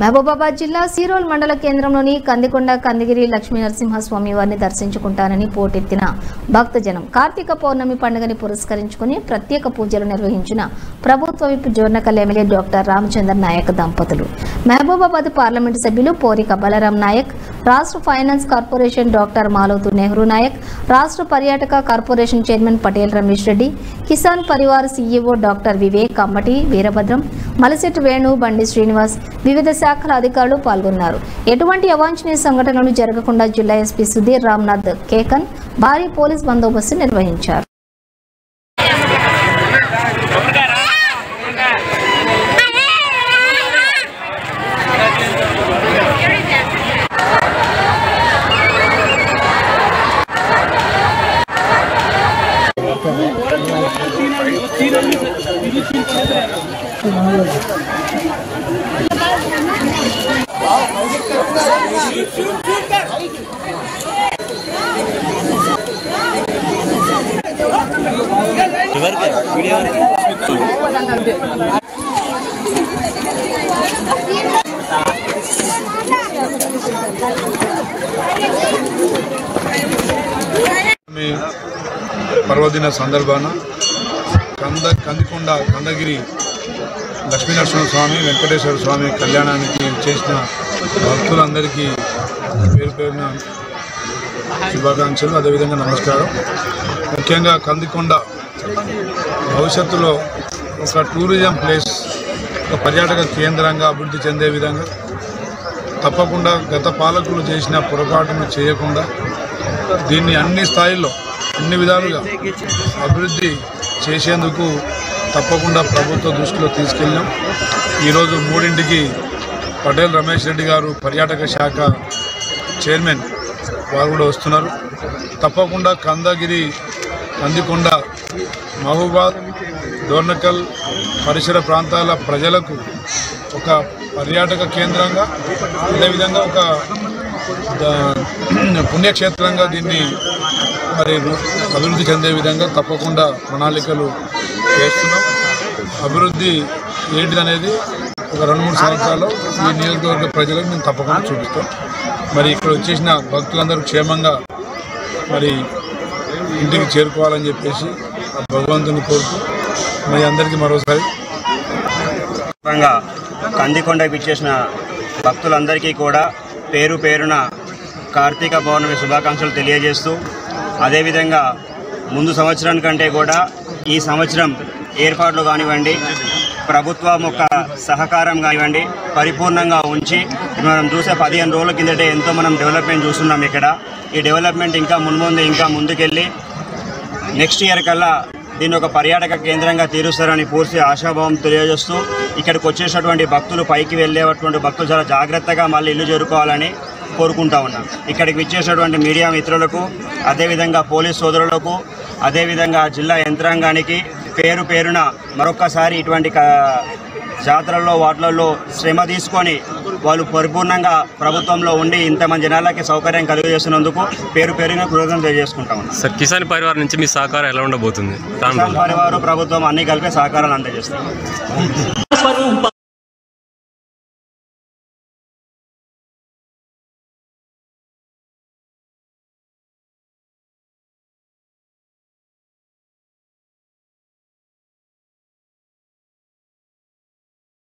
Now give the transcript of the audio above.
మహబూబాబాద్ జిల్లా సీరోల్ మండల కేంద్రంలోని కందికొండ కందిగిరి లక్ష్మీ నరసింహస్వామి వారిని దర్శించుకుంటానని పోటెత్తిన భక్తజనం కార్తీక పౌర్ణమి పండుగని పురస్కరించుకుని ప్రత్యేక పూజలు నిర్వహించిన ప్రభుత్వ whip Dornakal MLA doctor Ramachandra Naik దంపతులు. మహబూబాబాద్ పార్లమెంటు సభ్యులు పోరిక బలరాం నాయక్, రాష్ట్ర finance corporation doctor Malothu Nehru Naik, రాష్ట్ర పర్యాటక corporation chairman Patel Ramesh Reddy, Kisan Parivar CEO doctor Vivek Kammati Veerabhadram, Malasetti Venu, బండి శ్రీనివాస్, వివిధ శాఖల అధికారులు పాల్గొన్నారు. ఎటువంటి అవాంఛనీయ సంఘటనలు జరగకుండా జిల్లా ఎస్పీ సుధీర్ రామ్నాథ్ కేకన్ భారీ పోలీస్ బందోబస్తు నిర్వహించారు. పర్వదిన సందర్భాన కందికొండ కందగిరి లక్ష్మీనరసింహస్వామి వెంకటేశ్వర స్వామి కళ్యాణానికి చేసిన భక్తులందరికీ పేరు పేరున శుభాకాంక్షలు, అదేవిధంగా నమస్కారం. ముఖ్యంగా కందికొండ భవిష్యత్తులో ఒక టూరిజం ప్లేస్, ఒక పర్యాటక కేంద్రంగా అభివృద్ధి చెందే విధంగా తప్పకుండా గత పాలకులు చేసిన పొరపాటును చేయకుండా దీన్ని అన్ని స్థాయిల్లో అన్ని విధాలుగా అభివృద్ధి చేసేందుకు తప్పకుండా ప్రభుత్వ దృష్టిలో తీసుకెళ్ళాం. ఈరోజు 3ంటికి పటేల్ రమేష్ రెడ్డి గారు పర్యాటక శాఖ చైర్మన్ వారు కూడా వస్తున్నారు. తప్పకుండా కందగిరి, కందికొండ, మహబూబాద్, డోర్నకల్ పరిసర ప్రాంతాల ప్రజలకు ఒక పర్యాటక కేంద్రంగా, అదేవిధంగా ఒక పుణ్యక్షేత్రంగా దీన్ని మరి అభివృద్ధి చెందే విధంగా తప్పకుండా ప్రణాళికలు చేస్తున్నాం. అభివృద్ధి ఏంటిదనేది ఒక 2-3 సంవత్సరాలు ఈ నియోజకవర్గ ప్రజలకు మేము తప్పకుండా చూపిస్తాం. మరి ఇక్కడ వచ్చేసిన భక్తులందరూ క్షేమంగా మరి ఇంటికి చేరుకోవాలని చెప్పేసి భగవంతుని కోరుతూ మరి అందరికీ మరోసారి కందికొండకి ఇచ్చేసిన భక్తులందరికీ కూడా పేరు పేరున కార్తీక పౌర్ణమి శుభాకాంక్షలు తెలియజేస్తూ, అదేవిధంగా ముందు సంవత్సరం కంటే కూడా ఈ సంవత్సరం ఏర్పాట్లు కానివ్వండి, ప్రభుత్వం యొక్క సహకారం కానివ్వండి పరిపూర్ణంగా ఉంచి మనం చూసే 15 రోజుల కిందటే ఎంతో మనం డెవలప్మెంట్ చూస్తున్నాం. ఇక్కడ ఈ డెవలప్మెంట్ ఇంకా ముందుకెళ్ళి నెక్స్ట్ ఇయర్ కల్లా దీన్ని ఒక పర్యాటక కేంద్రంగా తీరుస్తారని పూర్తి ఆశాభావం తెలియజేస్తూ, ఇక్కడికి వచ్చేటటువంటి భక్తులు, పైకి వెళ్ళేటువంటి భక్తులు చాలా జాగ్రత్తగా మళ్ళీ ఇల్లు చేరుకోవాలని కోరుకుంటా ఉన్నాం. ఇక్కడికి విచ్చేసినటువంటి మీడియా మిత్రులకు, అదేవిధంగా పోలీస్ సోదరులకు, అదేవిధంగా జిల్లా యంత్రాంగానికి పేరు పేరున మరొక్కసారి ఇటువంటి జాతరల్లో వాటిలలో శ్రమ తీసుకొని వాళ్ళు పరిపూర్ణంగా ప్రభుత్వంలో ఉండి ఇంతమంది జనాలకి సౌకర్యం కలుగజేస్తున్నందుకు పేరు పేరున కృతజ్ఞతలు తెలియజేసుకుంటా ఉన్నాం. సార్, కిసాన్ పరివార్ నుంచి మీ సహకారం ఎలా ఉండబోతుంది? కిసాన్ పరివారు ప్రభుత్వం అన్ని కలిపి సహకారాలు అందజేస్తాం.